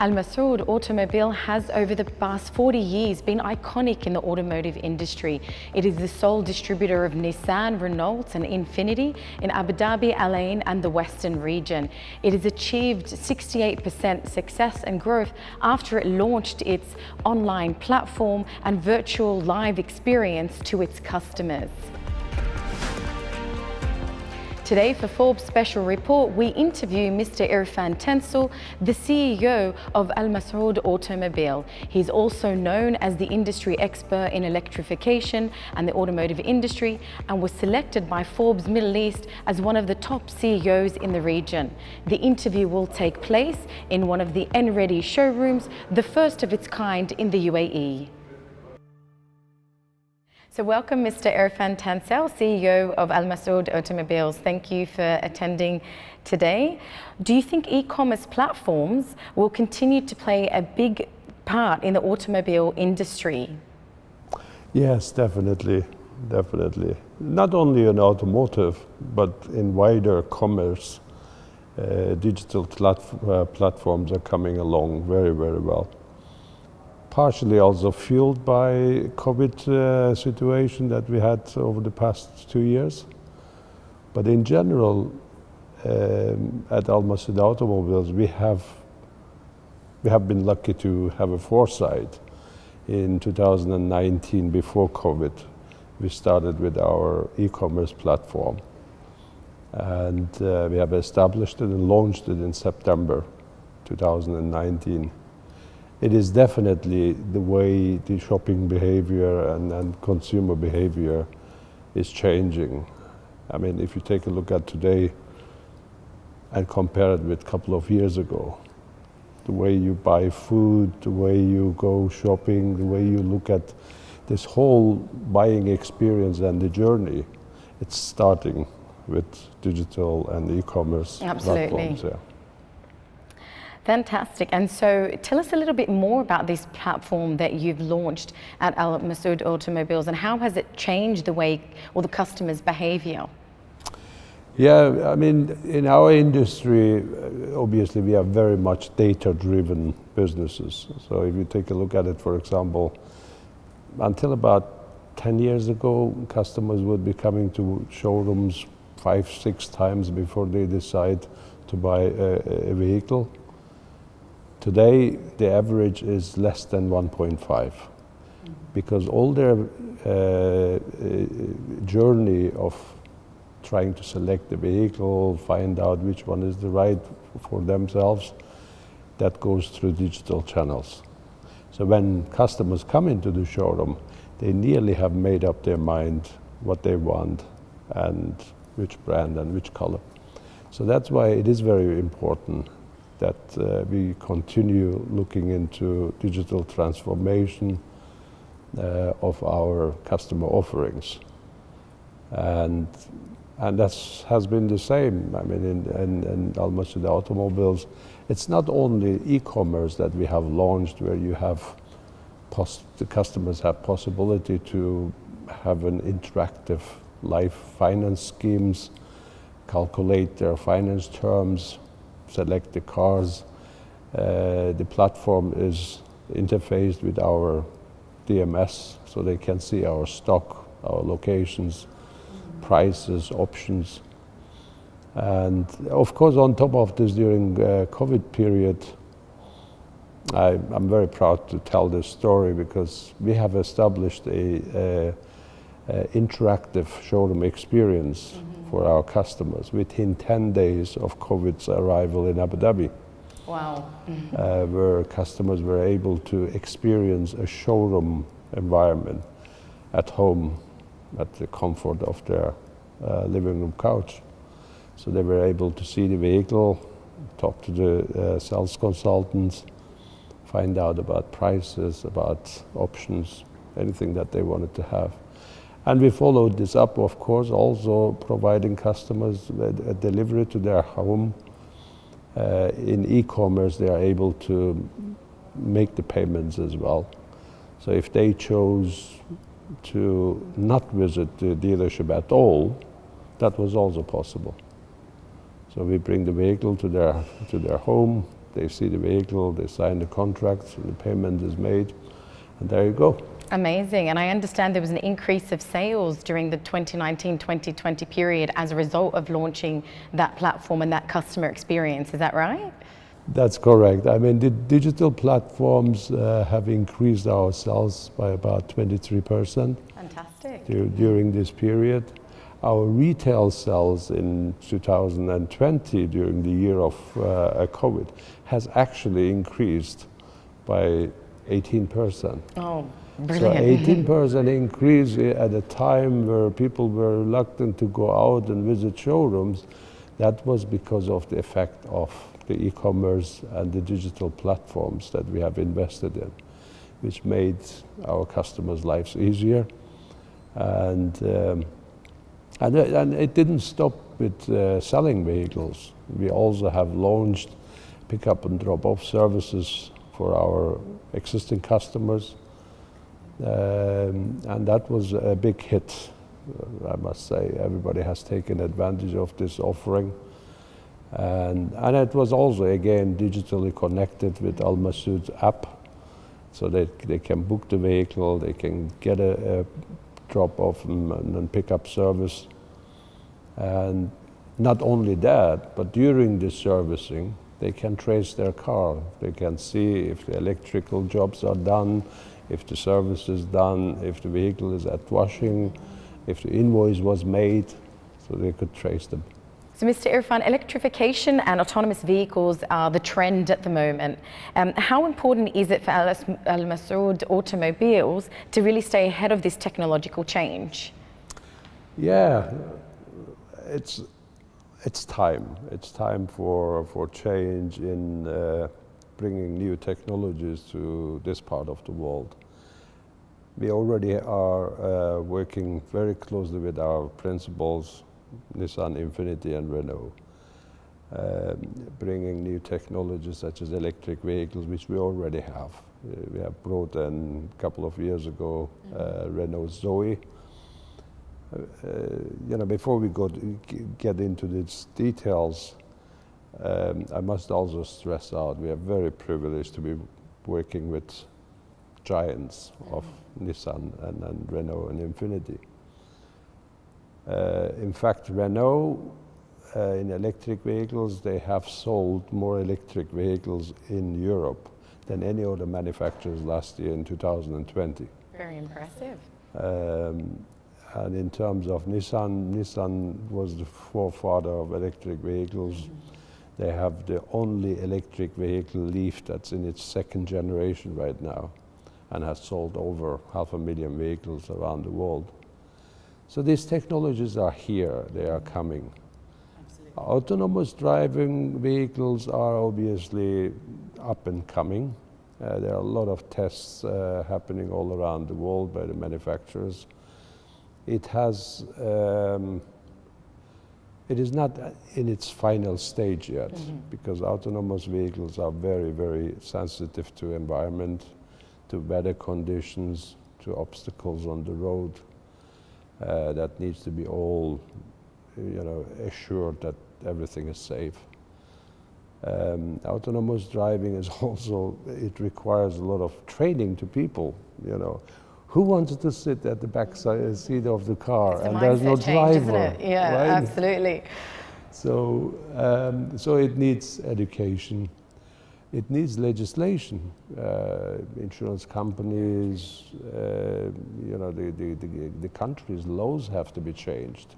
Massoud Automobile has over the past 40 years been iconic in the automotive industry. It is the sole distributor of Nissan, Renault and Infiniti in Abu Dhabi, Al Ain and the Western region. It has achieved 68% success and growth after it launched its online platform and virtual live experience to its customers. Today for Forbes Special Report, we interview Mr. Irfan Tansel, the CEO of Masaood Automobiles. He's also known as the industry expert in electrification and the automotive industry and was selected by Forbes Middle East as one of the top CEOs in the region. The interview will take place in one of the N-Ready showrooms, the first of its kind in the UAE. So welcome Mr. Irfan Tansel, CEO of Masaood Automobiles. Thank you for attending today. Do you think e-commerce platforms will continue to play a big part in the automobile industry? Yes, definitely. Not only in automotive, but in wider commerce, digital platforms are coming along very, very well. Partially also fueled by COVID situation that we had over the past 2 years. But in general, at Massoud Automobiles, we have been lucky to have a foresight. In 2019, before COVID, we started with our e-commerce platform. And we have established it and launched it in September 2019. It is definitely the way the shopping behavior and consumer behavior is changing. I mean, if you take a look at today and compare it with a couple of years ago, the way you buy food, the way you go shopping, the way you look at this whole buying experience and the journey, it's starting with digital and e-commerce platforms. Yeah. Fantastic. And so tell us a little bit more about this platform that you've launched at Massoud Automobiles and how has it changed the way or the customer's behavior? Yeah, I mean, in our industry, obviously we are very much data-driven businesses. So if you take a look at it, for example, until about 10 years ago, customers would be coming to showrooms 5-6 times before they decide to buy a vehicle. Today, the average is less than 1.5 because all their journey of trying to select the vehicle, find out which one is the right for themselves, that goes through digital channels. So when customers come into the showroom, they nearly have made up their mind what they want and which brand and which color. So that's why it is very important that we continue looking into digital transformation of our customer offerings. And that has been the same. I mean, in Massoud Automobiles, it's not only e-commerce that we have launched where you have the customers have possibility to have an interactive life finance schemes, calculate their finance terms, select the cars. The platform is interfaced with our DMS so they can see our stock, our locations, prices, options. And of course, on top of this, during COVID period, I'm very proud to tell this story because we have established a interactive showroom experience for our customers within 10 days of COVID's arrival in Abu Dhabi. Wow. Where customers were able to experience a showroom environment at home at the comfort of their living room couch. So they were able to see the vehicle, talk to the sales consultants, find out about prices, about options, anything that they wanted to have. And we followed this up, of course, also providing customers a delivery to their home. In e-commerce, they are able to make the payments as well. So if they chose to not visit the dealership at all, that was also possible. So we bring the vehicle to their home, they see the vehicle, they sign the contracts, and the payment is made, and there you go. Amazing. And I understand there was an increase of sales during the 2019-2020 period as a result of launching that platform and that customer experience. Is that right? That's correct. I mean, the digital platforms have increased our sales by about 23%. Fantastic. During this period. Our retail sales in 2020, during the year of COVID, has actually increased by 18%. Oh, brilliant. So 18% increase at a time where people were reluctant to go out and visit showrooms. That was because of the effect of the e-commerce and the digital platforms that we have invested in, which made our customers' lives easier. And it didn't stop with selling vehicles. We also have launched pick-up and drop-off services for our existing customers. And that was a big hit, I must say. Everybody has taken advantage of this offering. And it was also, again, digitally connected with Al Massoud app. So they can book the vehicle, they can get a drop-off and pick-up service. And not only that, but during the servicing, they can trace their car. They can see if the electrical jobs are done, if the service is done, if the vehicle is at washing, if the invoice was made, so they could trace them. So, Mr. Irfan, electrification and autonomous vehicles are the trend at the moment. How important is it for Al Massoud Automobiles to really stay ahead of this technological change? Yeah, it's time. It's time for change in bringing new technologies to this part of the world. We already are working very closely with our principals, Nissan, Infiniti, and Renault, bringing new technologies such as electric vehicles, which we already have. We have brought in a couple of years ago Renault Zoe. Before we get into these details, I must also stress out we are very privileged to be working with giants of Nissan and Renault and Infiniti. In fact, Renault, in electric vehicles, they have sold more electric vehicles in Europe than any other manufacturers last year in 2020. Very impressive. And in terms of Nissan was the forefather of electric vehicles. They have the only electric vehicle Leaf that's in its second generation right now and has sold over 500,000 vehicles around the world. So these technologies are here, they are coming. Absolutely. Autonomous driving vehicles are obviously up and coming. There are a lot of tests happening all around the world by the manufacturers. It is not in its final stage yet, because autonomous vehicles are very, very sensitive to environment, to weather conditions, to obstacles on the road. That needs to be all, assured that everything is safe. Autonomous driving is also, it requires a lot of training to people, Who wants to sit at the back seat of the car and there's no driver? Isn't it? Yeah, right? Absolutely. So it needs education. It needs legislation. Insurance companies, the country's laws have to be changed.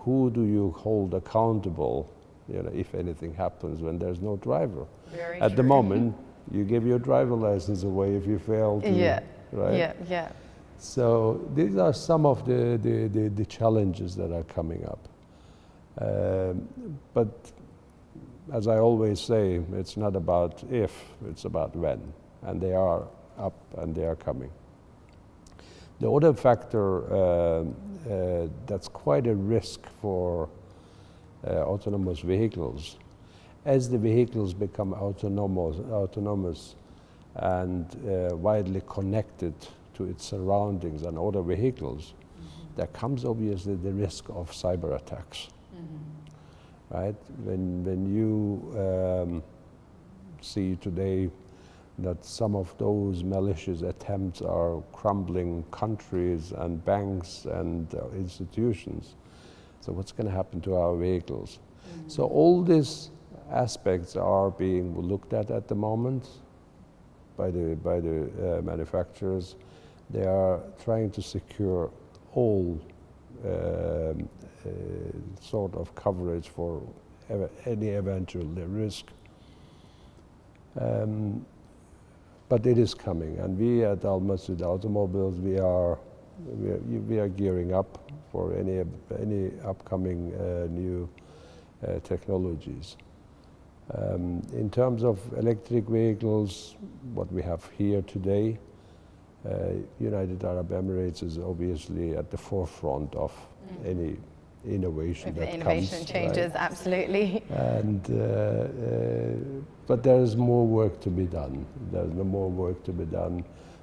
Who do you hold accountable, if anything happens when there's no driver? Very At true. the moment, you give your driver license away if you fail to. Yeah. Right? Yeah. So these are some of the challenges that are coming up. But as I always say, it's not about if, it's about when. And they are up and they are coming. The other factor that's quite a risk for autonomous vehicles, as the vehicles become autonomous and widely connected to its surroundings and other vehicles, there comes obviously the risk of cyber attacks. Right? When you see today that some of those malicious attempts are crumbling countries and banks and institutions. So what's going to happen to our vehicles? So all these aspects are being looked at the moment by the manufacturers. They are trying to secure all sort of coverage for any eventual risk. But it is coming, and we at Massoud Automobiles, we are gearing up for any upcoming new technologies. In terms of electric vehicles, what we have here today, United Arab Emirates is obviously at the forefront of any innovation that comes. Innovation changes, right? Absolutely. And but there is more work to be done. There's more work to be done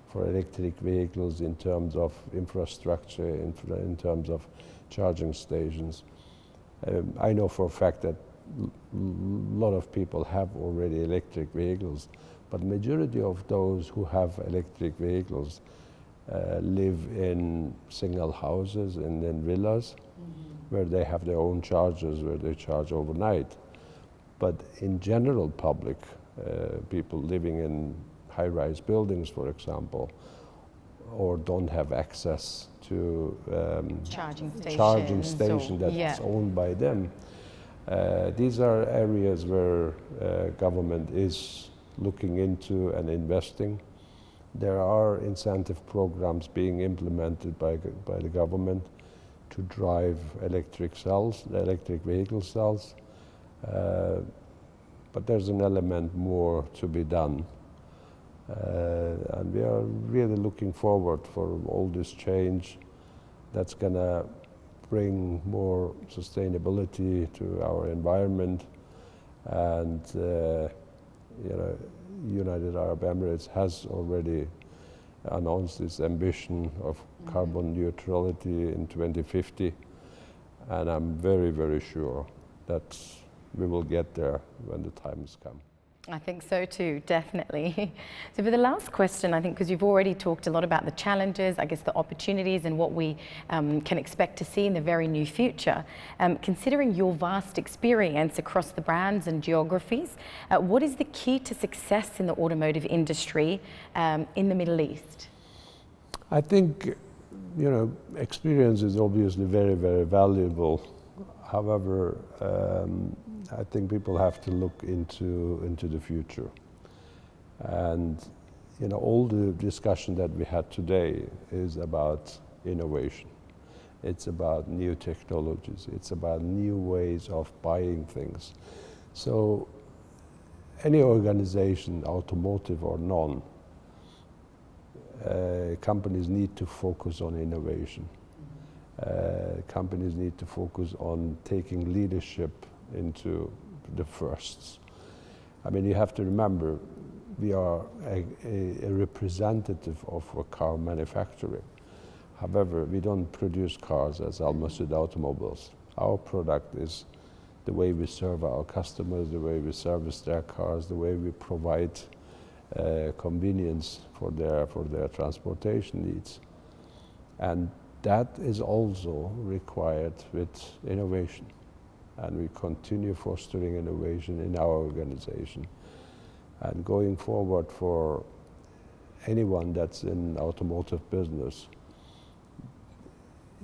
for electric vehicles in terms of infrastructure, in terms of charging stations. I know for a fact that a lot of people have already electric vehicles, but majority of those who have electric vehicles live in single houses and in villas where they have their own chargers, where they charge overnight. But in general public, people living in high-rise buildings, for example, or don't have access to charging station that's owned by them. These are areas where government is looking into and investing. There are incentive programs being implemented by the government to drive electric vehicle cells. But there's an element more to be done. And we are really looking forward for all this change that's going to bring more sustainability to our environment. And United Arab Emirates has already announced its ambition of carbon neutrality in 2050. And I'm very, very sure that we will get there when the time has come. I think so too, definitely. So for the last question, I think because you've already talked a lot about the challenges, I guess the opportunities and what we can expect to see in the very near future, considering your vast experience across the brands and geographies, what is the key to success in the automotive industry in the Middle East? I think, experience is obviously very, very valuable. However, I think people have to look into the future. And all the discussion that we had today is about innovation. It's about new technologies. It's about new ways of buying things. So any organization, automotive or non, companies need to focus on innovation. Companies need to focus on taking leadership into the firsts. I mean, you have to remember, we are a representative of a car manufacturing. However, we don't produce cars as Massoud Automobiles. Our product is the way we serve our customers, the way we service their cars, the way we provide convenience for their transportation needs. And that is also required with innovation. And we continue fostering innovation in our organization. And going forward, for anyone that's in automotive business,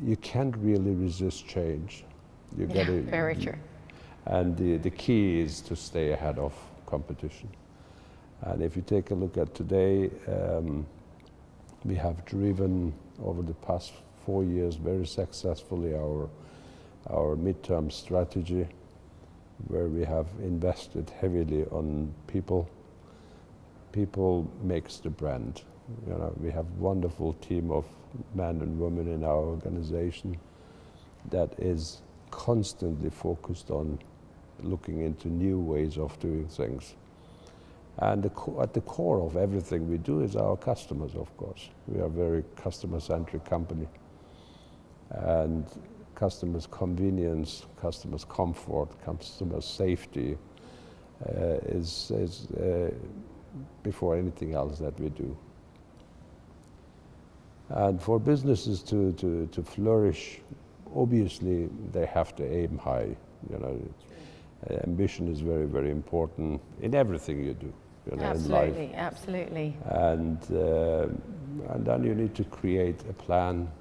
you can't really resist change. Very true. And the key is to stay ahead of competition. And if you take a look at today, we have driven over the past 4 years very successfully our midterm strategy, where we have invested heavily on people. People makes the brand. We have a wonderful team of men and women in our organization that is constantly focused on looking into new ways of doing things. And at the core of everything we do is our customers, of course. We are a very customer-centric company. And customers' convenience, customers' comfort, customers' safety is before anything else that we do. And for businesses to flourish, obviously they have to aim high. You know, ambition is very, very important in everything you do. You know, Absolutely, in life. absolutely. And then you need to create a plan.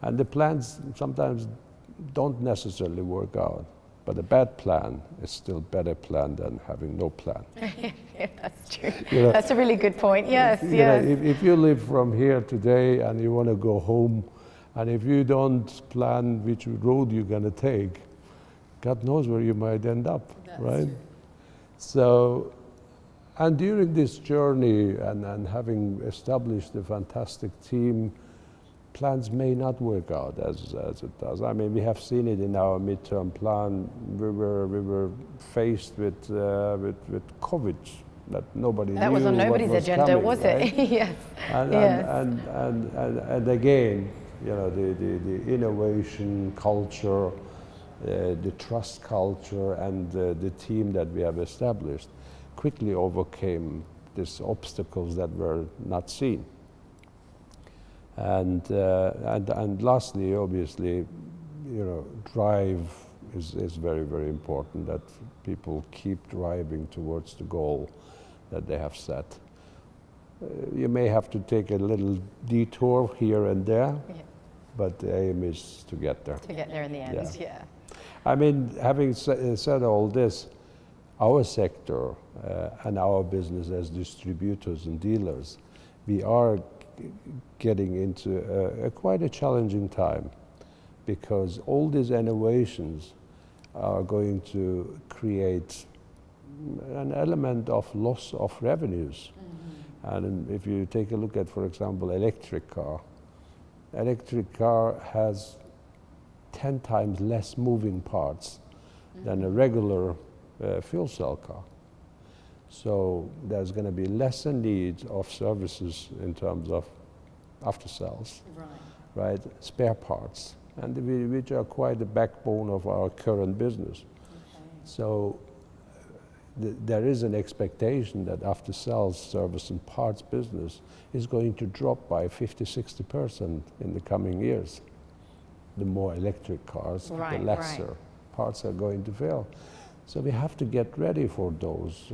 And the plans sometimes don't necessarily work out. But a bad plan is still a better plan than having no plan. Yeah, that's true. You know, that's a really good point. Yes, you yes. know, if you live from here today and you want to go home, and if you don't plan which road you're going to take, God knows where you might end up, That's right? true. So, and during this journey and having established a fantastic team, plans may not work out as it does. I mean, we have seen it in our midterm plan. We were faced with COVID that nobody knew. That was on nobody's what was agenda, coming, was right? it? Yes. And again, you know, the innovation culture, the trust culture, and the team that we have established quickly overcame these obstacles that were not seen. And lastly, obviously, you know, drive is very, very important, that people keep driving towards the goal that they have set. You may have to take a little detour here and there, Yeah. but the aim is to get there. To get there in the end, yeah. I mean, having said all this, our sector and our business as distributors and dealers, we are getting into quite a challenging time, because all these innovations are going to create an element of loss of revenues. Mm-hmm. And if you take a look at, for example, electric car has 10 times less moving parts than a regular fuel cell car. So there's going to be lesser need of services in terms of after sales, right? Spare parts, and which are quite the backbone of our current business. Okay. So there is an expectation that after sales service and parts business is going to drop by 50–60% in the coming years. The more electric cars, the lesser parts are going to fail. So we have to get ready for those.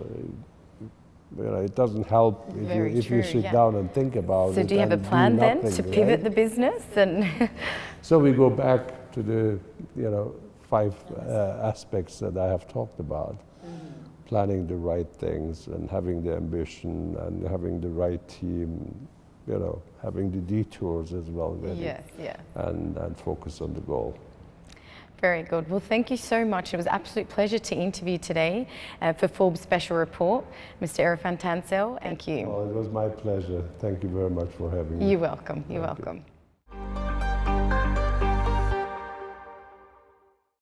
You know, it doesn't help if you sit down and think about it. So do you have a plan then to pivot the business? So we go back to the 5 aspects that I have talked about. Planning the right things and having the ambition and having the right team, you know, having the detours as well ready. Yes, yes. And focus on the goal. Very good. Well, thank you so much. It was an absolute pleasure to interview today for Forbes Special Report. Mr. Irfan Tansel, thank you. Oh, it was my pleasure. Thank you very much for having me. You're welcome. You're welcome.